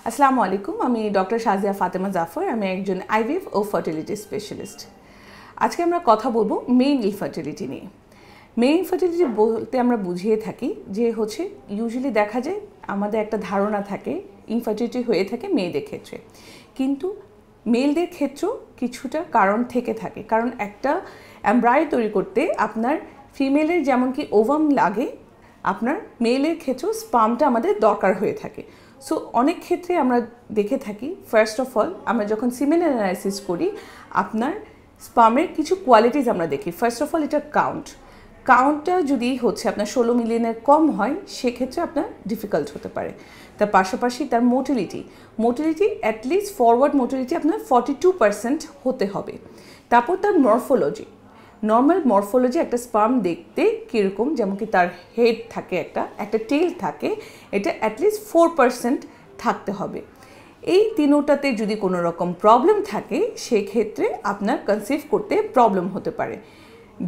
আসসালামু আলাইকুম, আমি ডক্টর শাজিয়া ফাতেমা জাফর। আমি একজন আইভিএফ ও ফার্টিলিটি স্পেশালিস্ট। আজকে আমরা কথা বলবো মেল ইনফার্টিলিটি নিয়ে। মেল ইনফার্টিলিটি বলতে আমরা বুঝিয়ে থাকি যে ইউজুয়ালি দেখা যায় আমাদের একটা ধারণা থাকে ইনফার্টিলিটি হয়ে থাকে মেয়েদের ক্ষেত্রে, কিন্তু মেলদের ক্ষেত্রেও কিছুটা কারণ থেকে থাকে। কারণ একটা এমব্রায়ো তৈরি করতে আপনার ফিমেলের যেমন কি ওভাম লাগে, আপনার মেলের ক্ষেত্রেও স্পামটা আমাদের দরকার হয়ে থাকে। সো অনেক ক্ষেত্রে আমরা দেখে থাকি, ফার্স্ট অফ অল আমরা যখন সিমেন অ্যানালাইসিস করি আপনার স্পামের কিছু কোয়ালিটিস আমরা দেখি। ফার্স্ট অফ অল এটা কাউন্টটা যদি আপনার 16 মিলিয়নের কম হয় সেক্ষেত্রে আপনার ডিফিকাল্ট হতে পারে। তার পাশাপাশি তার মোটিলিটি অ্যাটলিস্ট ফরওয়ার্ড মোটিলিটি আপনার 42% হতে হবে। তারপর তার নর্মাল মরফোলজি, একটা স্পার্ম দেখতে কীরকম, যেমন কি তার হেড থাকে, একটা টেল থাকে, এটা অ্যাটলিস্ট 4% থাকতে হবে। এই তিনোটাতে যদি কোনো রকম প্রবলেম থাকে সেক্ষেত্রে আপনার কনসিভ করতে প্রবলেম হতে পারে,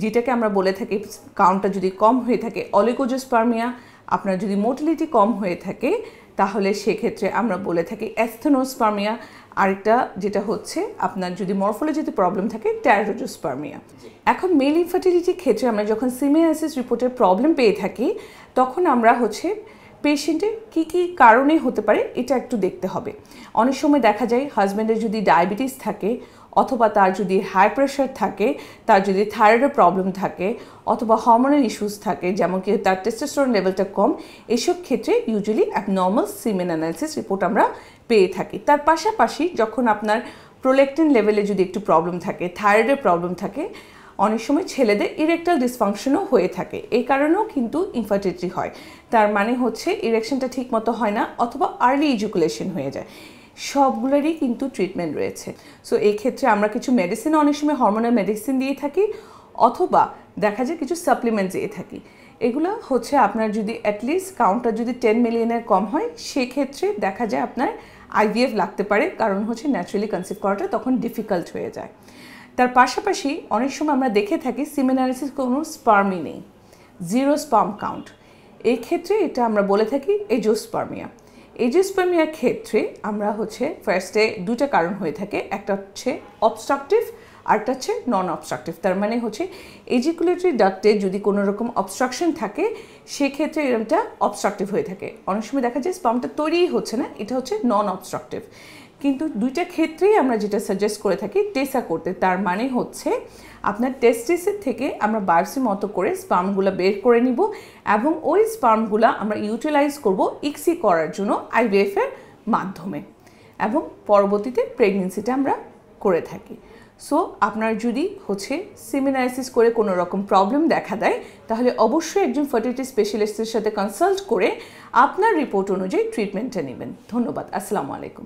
যেটাকে আমরা বলে থাকি কাউন্টটা যদি কম হয়ে থাকে অলিগোজোস্পার্মিয়া। আপনার যদি মোটিলিটি কম হয়ে থাকে তাহলে সেক্ষেত্রে আমরা বলে থাকি অ্যাস্থেনোস্পার্মিয়া। আরেকটা যেটা আপনার যদি মরফোলজিতে প্রবলেম থাকে টেরাটোজোস্পার্মিয়া। এখন মেল ইনফার্টিলিটির ক্ষেত্রে আমরা যখন সিমেন অ্যানালাইসিস রিপোর্টের প্রবলেম পেয়ে থাকি তখন আমরা পেশেন্টের কী কারণে হতে পারে এটা একটু দেখতে হবে। অনেক সময় দেখা যায় হাজব্যান্ডের যদি ডায়াবেটিস থাকে, অথবা তার যদি হাই প্রেশার থাকে, তার যদি থাইরয়েডের প্রবলেম থাকে, অথবা হরমোনাল ইস্যুস থাকে, যেমন কি তার টেস্টোস্টেরন লেভেলটা কম, এসব ক্ষেত্রে ইউজুয়ালি অ্যাবনর্মাল সিমেন অ্যানালাইসিস রিপোর্ট আমরা পেয়ে থাকি। তার পাশাপাশি যখন আপনার প্রোল্যাক্টিন লেভেলে যদি একটু প্রবলেম থাকে, থাইরয়েডের প্রবলেম থাকে, অনেক সময় ছেলেদের ইরেকটাল ডিসফাংশনও হয়ে থাকে। এই কারণেও কিন্তু ইনফার্টিলিটি হয়। তার মানে ইরেকশনটা ঠিক মতো হয় না, অথবা আর্লি ইজুকুলেশন হয়ে যায়। সবগুলোরই কিন্তু ট্রিটমেন্ট রয়েছে। সো এই ক্ষেত্রে আমরা কিছু মেডিসিন, অনেক সময় হরমোনাল মেডিসিন দিয়ে থাকি, অথবা দেখা যায় কিছু সাপ্লিমেন্ট দিয়ে থাকি। এগুলো আপনার যদি অ্যাটলিস্ট কাউন্টটা যদি 10 মিলিয়নের কম হয় সেক্ষেত্রে দেখা যায় আপনার আইভিএফ লাগতে পারে, কারণ ন্যাচারালি কনসিভ করাটা তখন ডিফিকাল্ট হয়ে যায়। তার পাশাপাশি অনেক সময় আমরা দেখে থাকি সিমেন অ্যানালাইসিস কোনো স্পার্মই নেই, 0 স্পার্ম কাউন্ট। এই ক্ষেত্রে এটা আমরা বলে থাকি এজোস্পার্মিয়ার ক্ষেত্রে আমরা ফার্স্টে দুটো কারণ হয়ে থাকে, একটা অবস্ট্রাকটিভ, আরেকটা নন অবস্ট্রাকটিভ। তার মানে এজিকুলেটরি ডাক্টে যদি কোনো রকম অবস্ট্রাকশন থাকে সেক্ষেত্রে এরকমটা অবস্ট্রাকটিভ হয়ে থাকে। অনেক সময় দেখা যায় স্পার্মটা তৈরিই হচ্ছে না, এটা নন অবস্ট্রাকটিভ। কিন্তু দুইটা ক্ষেত্রেই আমরা যেটা সাজেস্ট করে থাকি টেসা করতে। তার মানে আপনার টেস্টিসের থেকে আমরা বায়োপসি মতো করে স্পার্মগুলো বের করে নিব, এবং ওই স্পার্মগুলো আমরা ইউটিলাইজ করব ইক্সি করার জন্য আইভিএফ এর মাধ্যমে, এবং পরবর্তীতে প্রেগনেন্সিটা আমরা করে থাকি। সো আপনার যদি সিমেন অ্যানালাইসিস করে কোনো রকম প্রবলেম দেখা দেয় তাহলে অবশ্যই একজন ফার্টিলিটি স্পেশালিস্টের সাথে কনসাল্ট করে আপনার রিপোর্ট অনুযায়ী ট্রিটমেন্টটা নেবেন। ধন্যবাদ। আসসালামু আলাইকুম।